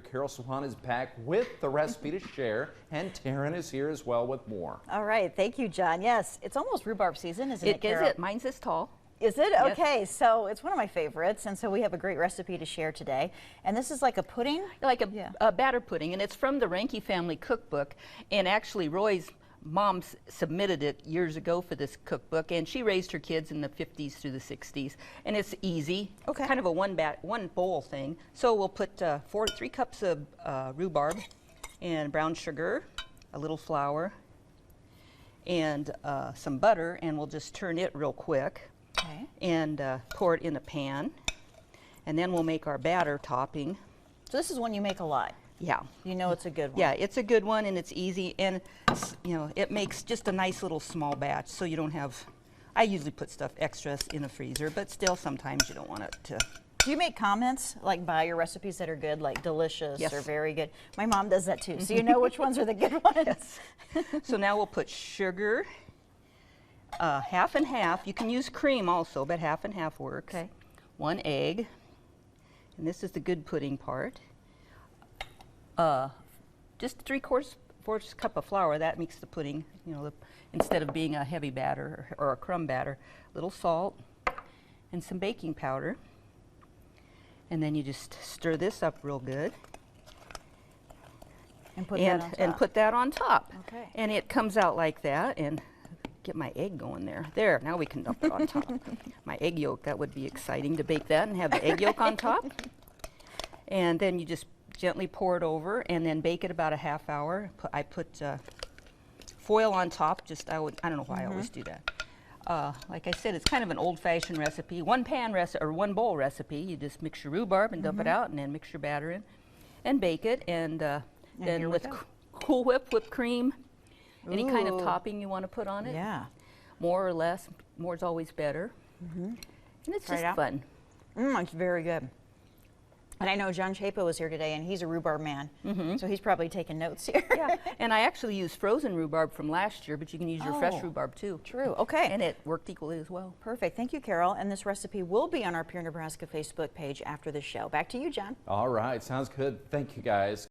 Karol Swan is back with the recipe to share, and Taryn is here as well with more. All right, thank you, John. Yes, it's almost rhubarb season, isn't it, Karol? Is it? Mine's this tall. Is it? Yes. Okay, so it's one of my favorites, and so we have a great recipe to share today. And this is like a pudding? Like a batter pudding, and it's from the Ranke family cookbook. And actually, Roy's mom submitted it years ago for this cookbook, and she raised her kids in the 50s through the 60s. And it's easy. Okay. It's kind of a one bowl thing. So we'll put 3 cups of rhubarb and brown sugar, a little flour, and some butter, and we'll just turn it real quick. Okay. And pour it in a pan, and then we'll make our batter topping. So this is one you make a lot. Yeah. You know it's a good one. Yeah, it's a good one, and it's easy, and it makes just a nice little small batch, so you don't have. I usually put stuff extras in the freezer, but still sometimes you don't want it to. Do you make comments like by your recipes that are good, like delicious Yes. or very good? My mom does that too, so you know which ones are the good ones. Yes. So now we'll put sugar. Half and half. You can use cream also, but half and half works. Okay. 1 egg, and this is the good pudding part. Just 3/4 cup of flour. That makes the pudding, instead of being a heavy batter or a crumb batter. Little salt and some baking powder, and then you just stir this up real good. And put that on top. And put that on top. Okay. And it comes out like that, and get my egg going there. There, now we can dump it on top. My egg yolk, that would be exciting to bake that and have the egg yolk on top. And then you just gently pour it over and then bake it about a half hour. I put foil on top, I don't know why I always do that. Like I said, it's kind of an old-fashioned recipe. One bowl recipe. You just mix your rhubarb and dump it out, and then mix your batter in and bake it. And then with Cool Whip whipped cream, any kind of topping you want to put on it. Yeah. More or less. More is always better. And it's just fun. It's very good. And I know John Chapa was here today, and he's a rhubarb man, so he's probably taking notes here. Yeah, and I actually used frozen rhubarb from last year, but you can use your fresh rhubarb too. True, okay. And it worked equally as well. Perfect, thank you, Karol. And this recipe will be on our Pure Nebraska Facebook page after the show. Back to you, John. All right, sounds good. Thank you, guys.